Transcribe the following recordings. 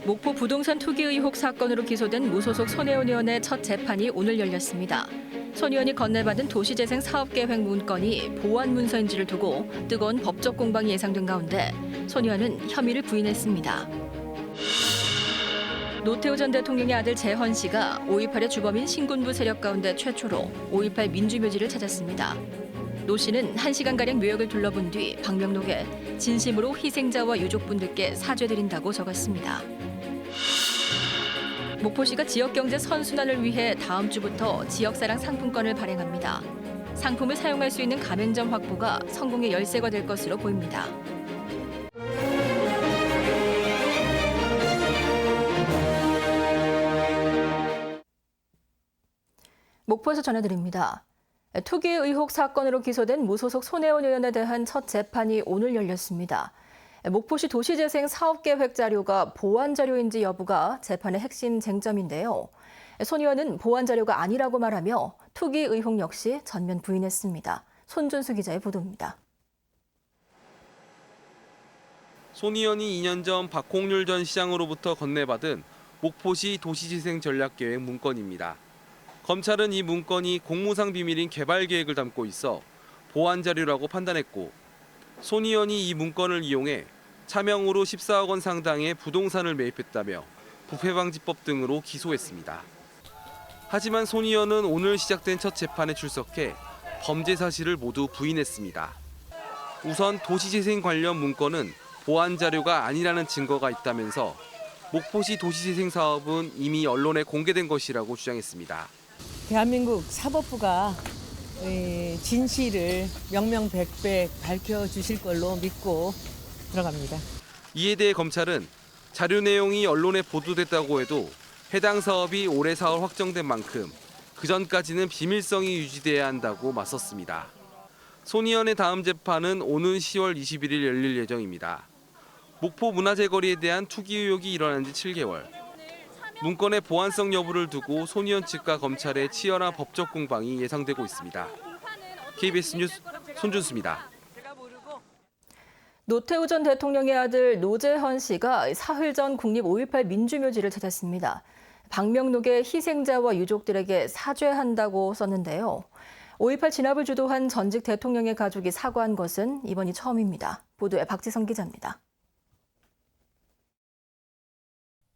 목포 부동산 투기 의혹 사건으로 기소된 무소속 손혜원 의원의 첫 재판이 오늘 열렸습니다. 손 의원이 건네받은 도시재생 사업계획 문건이 보완 문서인지를 두고 뜨거운 법적 공방이 예상된 가운데 손 의원은 혐의를 부인했습니다. 노태우 전 대통령의 아들 재헌 씨가 5.18의 주범인 신군부 세력 가운데 최초로 5.18 민주묘지를 찾았습니다. 노 씨는 1시간가량 묘역을 둘러본 뒤 방명록에 진심으로 희생자와 유족분들께 사죄드린다고 적었습니다. 목포시가 지역경제 선순환을 위해 다음 주부터 지역사랑 상품권을 발행합니다. 상품을 사용할 수 있는 가맹점 확보가 성공의 열쇠가 될 것으로 보입니다. 목포에서 전해드립니다. 투기 의혹 사건으로 기소된 무소속 손혜원 의원에 대한 첫 재판이 오늘 열렸습니다. 목포시 도시재생 사업계획 자료가 보완 자료인지 여부가 재판의 핵심 쟁점인데요. 손 의원은 보완 자료가 아니라고 말하며 투기 의혹 역시 전면 부인했습니다. 손준수 기자의 보도입니다. 손 의원이 2년 전 박홍률 전 시장으로부터 건네받은 목포시 도시재생 전략계획 문건입니다. 검찰은 이 문건이 공무상 비밀인 개발 계획을 담고 있어 보완 자료라고 판단했고, 손 의원이 이 문건을 이용해 차명으로 14억 원 상당의 부동산을 매입했다며 부패방지법 등으로 기소했습니다. 하지만 손 의원은 오늘 시작된 첫 재판에 출석해 범죄 사실을 모두 부인했습니다. 우선 도시재생 관련 문건은 보완 자료가 아니라는 증거가 있다면서 목포시 도시재생 사업은 이미 언론에 공개된 것이라고 주장했습니다. 대한민국 사법부가 진실을 명명백백 밝혀주실 걸로 믿고 들어갑니다. 이에 대해 검찰은 자료 내용이 언론에 보도됐다고 해도 해당 사업이 올해 4월 확정된 만큼 그전까지는 비밀성이 유지돼야 한다고 맞섰습니다. 손 의원의 다음 재판은 오는 10월 21일 열릴 예정입니다. 목포 문화재 거리에 대한 투기 의혹이 일어난 지 7개월. 문건의 보완성 여부를 두고 손 의원 측과 검찰의 치열한 법적 공방이 예상되고 있습니다. KBS 뉴스 손준수입니다. 노태우 전 대통령의 아들 노재헌 씨가 사흘 전 국립 5.18 민주묘지를 찾았습니다. 방명록에 희생자와 유족들에게 사죄한다고 썼는데요. 5.18 진압을 주도한 전직 대통령의 가족이 사과한 것은 이번이 처음입니다. 보도에 박지성 기자입니다.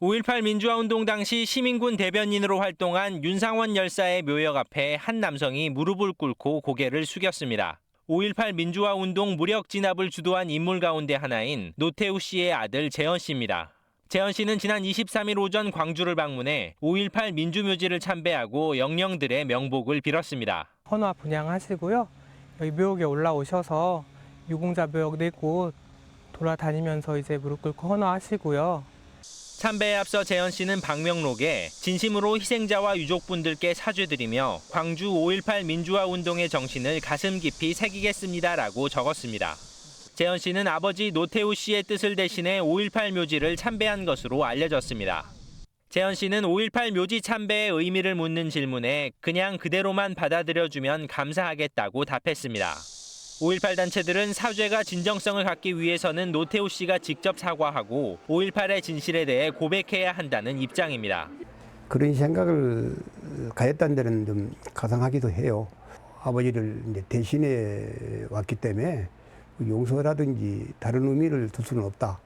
5.18 민주화운동 당시 시민군 대변인으로 활동한 윤상원 열사의 묘역 앞에 한 남성이 무릎을 꿇고 고개를 숙였습니다. 5.18 민주화운동 무력 진압을 주도한 인물 가운데 하나인 노태우 씨의 아들 재헌 씨입니다. 재헌 씨는 지난 23일 오전 광주를 방문해 5.18 민주묘지를 참배하고 영령들의 명복을 빌었습니다. 헌화 분향하시고요. 여기 묘역에 올라오셔서 유공자 묘역 4곳 돌아다니면서 이제 무릎 꿇고 헌화하시고요. 참배에 앞서 재헌 씨는 방명록에 진심으로 희생자와 유족분들께 사죄드리며 광주 5.18 민주화 운동의 정신을 가슴 깊이 새기겠습니다라고 적었습니다. 재헌 씨는 아버지 노태우 씨의 뜻을 대신해 5.18 묘지를 참배한 것으로 알려졌습니다. 재헌 씨는 5.18 묘지 참배의 의미를 묻는 질문에 그냥 그대로만 받아들여주면 감사하겠다고 답했습니다. 5.18 단체들은 사죄가 진정성을 갖기 위해서는 노태우 씨가 직접 사과하고 5.18의 진실에 대해 고백해야 한다는 입장입니다. 그런 생각을 가졌다는 데는 좀 가상하기도 해요. 아버지를 이제 대신해 왔기 때문에 용서라든지 다른 의미를 둘 수는 없다.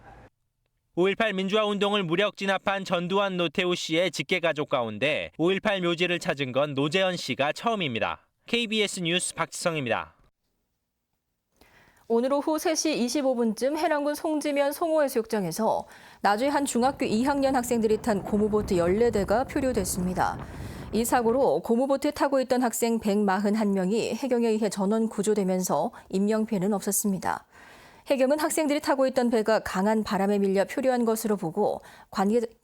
5.18 민주화 운동을 무력 진압한 전두환 노태우 씨의 직계 가족 가운데 5.18 묘지를 찾은 건 노재헌 씨가 처음입니다. KBS 뉴스 박지성입니다. 오늘 오후 3시 25분쯤 해남군 송지면 송호해수욕장에서 나주의 한 중학교 2학년 학생들이 탄 고무보트 14대가 표류됐습니다. 이 사고로 고무보트에 타고 있던 학생 141명이 해경에 의해 전원 구조되면서 인명피해는 없었습니다. 해경은 학생들이 타고 있던 배가 강한 바람에 밀려 표류한 것으로 보고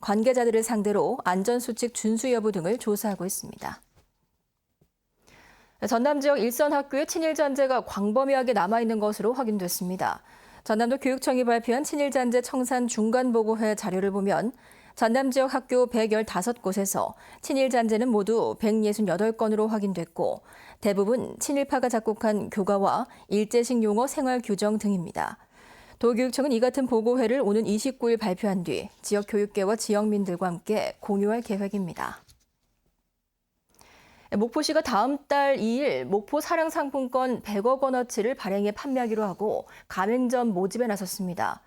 관계자들을 상대로 안전수칙 준수 여부 등을 조사하고 있습니다. 전남 지역 일선 학교에 친일잔재가 광범위하게 남아있는 것으로 확인됐습니다. 전남도 교육청이 발표한 친일잔재 청산 중간보고회 자료를 보면 전남 지역 학교 115곳에서 친일잔재는 모두 168건으로 확인됐고 대부분 친일파가 작곡한 교과와 일제식 용어 생활 규정 등입니다. 도교육청은 이 같은 보고회를 오는 29일 발표한 뒤 지역 교육계와 지역민들과 함께 공유할 계획입니다. 목포시가 다음 달 2일 목포 사랑상품권 100억 원어치를 발행해 판매하기로 하고 가맹점 모집에 나섰습니다.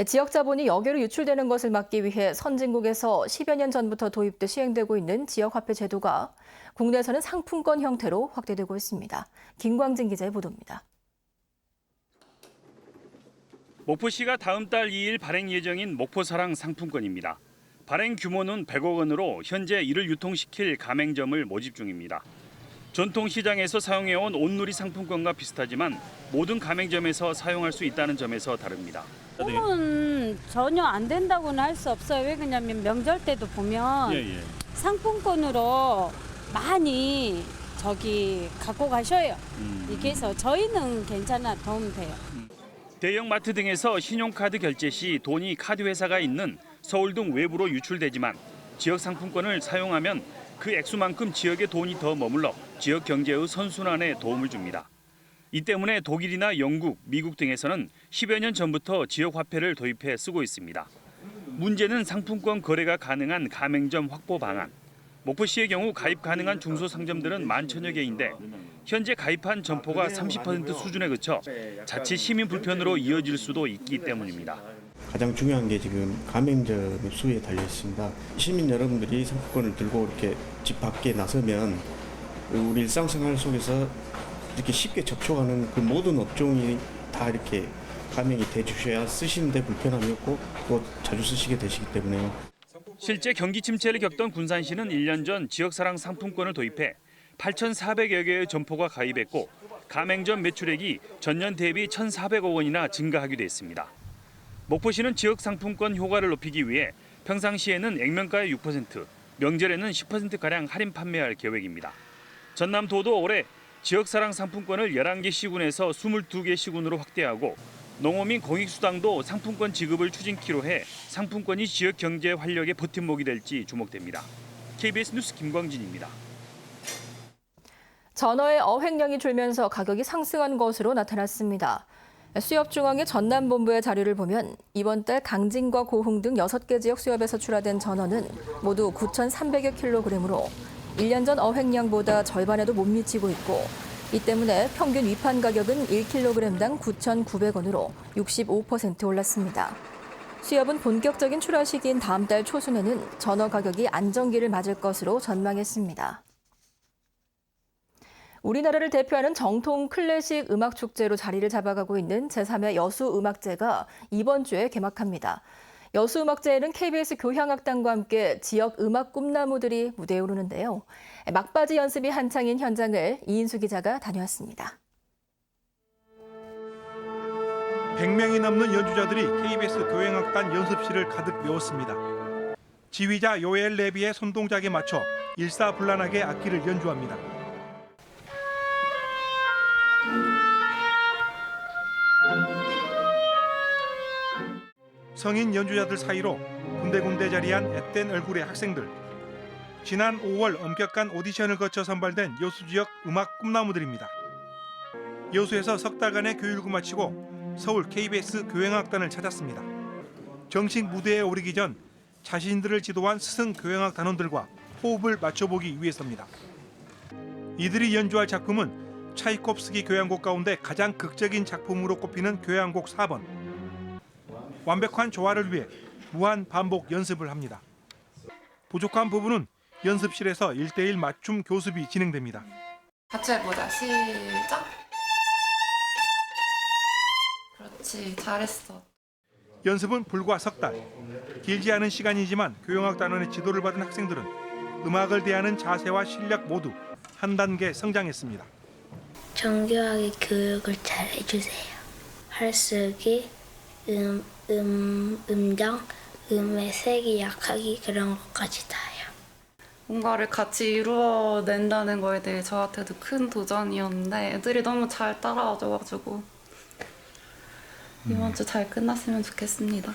지역 자본이 여기로 유출되는 것을 막기 위해 선진국에서 10여 년 전부터 도입돼 시행되고 있는 지역화폐 제도가 국내에서는 상품권 형태로 확대되고 있습니다. 김광진 기자의 보도입니다. 목포시가 다음 달 2일 발행 예정인 목포사랑 상품권입니다. 발행 규모는 100억 원으로 현재 이를 유통시킬 가맹점을 모집 중입니다. 전통시장에서 사용해온 온누리 상품권과 비슷하지만 모든 가맹점에서 사용할 수 있다는 점에서 다릅니다. 그건 전혀 안 된다고는 할 수 없어요. 왜 그러냐면 명절 때도 보면 상품권으로 많이 갖고 가셔요. 그래서 저희는 괜찮아, 도움 돼요. 대형 마트 등에서 신용카드 결제 시 돈이 카드 회사가 있는 서울 등 외부로 유출되지만 지역 상품권을 사용하면 그 액수만큼 지역의 돈이 더 머물러 지역 경제의 선순환에 도움을 줍니다. 이 때문에 독일이나 영국, 미국 등에서는 10여 년 전부터 지역 화폐를 도입해 쓰고 있습니다. 문제는 상품권 거래가 가능한 가맹점 확보 방안. 목포시의 경우 가입 가능한 중소상점들은 11,000여 개인데 현재 가입한 점포가 30% 수준에 그쳐 자칫 시민 불편으로 이어질 수도 있기 때문입니다. 가장 중요한 게 지금 가맹점 수에 달려 있습니다. 시민 여러분들이 상품권을 들고 이렇게 집 밖에 나서면 우리 일상생활 속에서 이렇게 쉽게 접촉하는 그 모든 업종이 다 이렇게 가맹이 돼 주셔야 쓰시는데 불편함이 없고 또 자주 쓰시게 되시기 때문에요. 실제 경기 침체를 겪던 군산시는 1년 전 지역사랑 상품권을 도입해 8,400여 개의 점포가 가입했고 가맹점 매출액이 전년 대비 1,400억 원이나 증가하기도 했습니다. 목포시는 지역 상품권 효과를 높이기 위해 평상시에는 액면가의 6%, 명절에는 10%가량 할인 판매할 계획입니다. 전남도도 올해 지역사랑 상품권을 11개 시군에서 22개 시군으로 확대하고 농어민 공익수당도 상품권 지급을 추진키로 해 상품권이 지역 경제 활력의 버팀목이 될지 주목됩니다. KBS 뉴스 김광진입니다. 전어의 어획량이 줄면서 가격이 상승한 것으로 나타났습니다. 수협중앙회 전남본부의 자료를 보면 이번 달 강진과 고흥 등 6개 지역 수협에서 출하된 전어는 모두 9,300여 킬로그램으로 1년 전 어획량보다 절반에도 못 미치고 있고 이 때문에 평균 위판 가격은 1kg당 9,900원으로 65% 올랐습니다. 수협은 본격적인 출하 시기인 다음 달 초순에는 전어 가격이 안정기를 맞을 것으로 전망했습니다. 우리나라를 대표하는 정통 클래식 음악 축제로 자리를 잡아가고 있는 제3회 여수음악제가 이번 주에 개막합니다. 여수음악제에는 KBS 교향악단과 함께 지역 음악 꿈나무들이 무대에 오르는데요. 막바지 연습이 한창인 현장을 이인수 기자가 다녀왔습니다. 100명이 넘는 연주자들이 KBS 교향악단 연습실을 가득 메웠습니다. 지휘자 요엘 레비의 손동작에 맞춰 일사불란하게 악기를 연주합니다. 성인 연주자들 사이로 군데군데 자리한 앳된 얼굴의 학생들. 지난 5월 엄격한 오디션을 거쳐 선발된 여수 지역 음악 꿈나무들입니다. 여수에서 석 달간의 교육을 마치고 서울 KBS 교향악단을 찾았습니다. 정식 무대에 오르기 전 자신들을 지도한 스승 교향악 단원들과 호흡을 맞춰보기 위해서입니다. 이들이 연주할 작품은 차이콥스키 교향곡 가운데 가장 극적인 작품으로 꼽히는 교향곡 4번. 완벽한 조화를 위해 무한 반복 연습을 합니다. 부족한 부분은 연습실에서 1:1 맞춤 교습이 진행됩니다. 같이 해보자. 시작. 그렇지, 잘했어. 연습은 불과 석 달. 길지 않은 시간이지만 교향악단원의 지도를 받은 학생들은 음악을 대하는 자세와 실력 모두 한 단계 성장했습니다. 정교하게 교육을 잘 해주세요. 활쓰기, 음정, 음의 색이 약하기 그런 것까지 다요. 뭔가를 같이 이루어낸다는 거에 대해 저한테도 큰 도전이었는데 애들이 너무 잘 따라와줘가지고 이번 주 잘 끝났으면 좋겠습니다.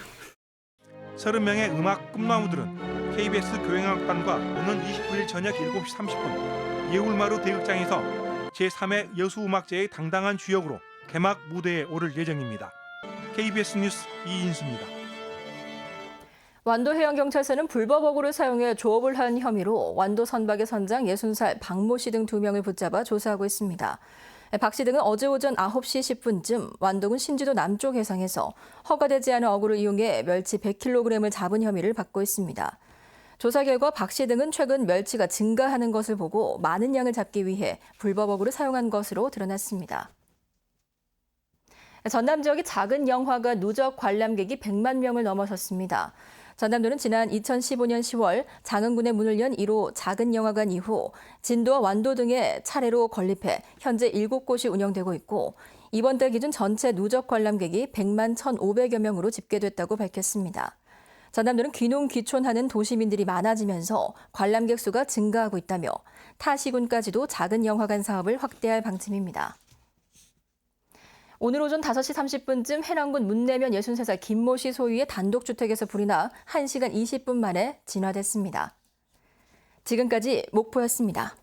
30명의 음악 꿈나무들은 KBS 교향악단과 오는 29일 저녁 7시 30분 예울마루 대극장에서 제3회 여수음악제의 당당한 주역으로 개막 무대에 오를 예정입니다. KBS 뉴스 이인수입니다. 완도해양경찰서는 불법어구를 사용해 조업을 한 혐의로 완도 선박의 선장 60살 박모 씨 등 2명을 붙잡아 조사하고 있습니다. 박 씨 등은 어제 오전 9시 10분쯤 완도군 신지도 남쪽 해상에서 허가되지 않은 어구를 이용해 멸치 100kg을 잡은 혐의를 받고 있습니다. 조사 결과 박 씨 등은 최근 멸치가 증가하는 것을 보고 많은 양을 잡기 위해 불법 어구를 사용한 것으로 드러났습니다. 전남 지역의 작은 영화가 누적 관람객이 100만 명을 넘어섰습니다. 전남도는 지난 2015년 10월 장흥군에 문을 연 1호 작은 영화관 이후 진도와 완도 등에 차례로 건립해 현재 7곳이 운영되고 있고 이번 달 기준 전체 누적 관람객이 100만 1,500여 명으로 집계됐다고 밝혔습니다. 전남도는 귀농 귀촌하는 도시민들이 많아지면서 관람객 수가 증가하고 있다며 타 시군까지도 작은 영화관 사업을 확대할 방침입니다. 오늘 오전 5시 30분쯤 해남군 문내면 63살 김모 씨 소유의 단독주택에서 불이 나 1시간 20분 만에 진화됐습니다. 지금까지 목포였습니다.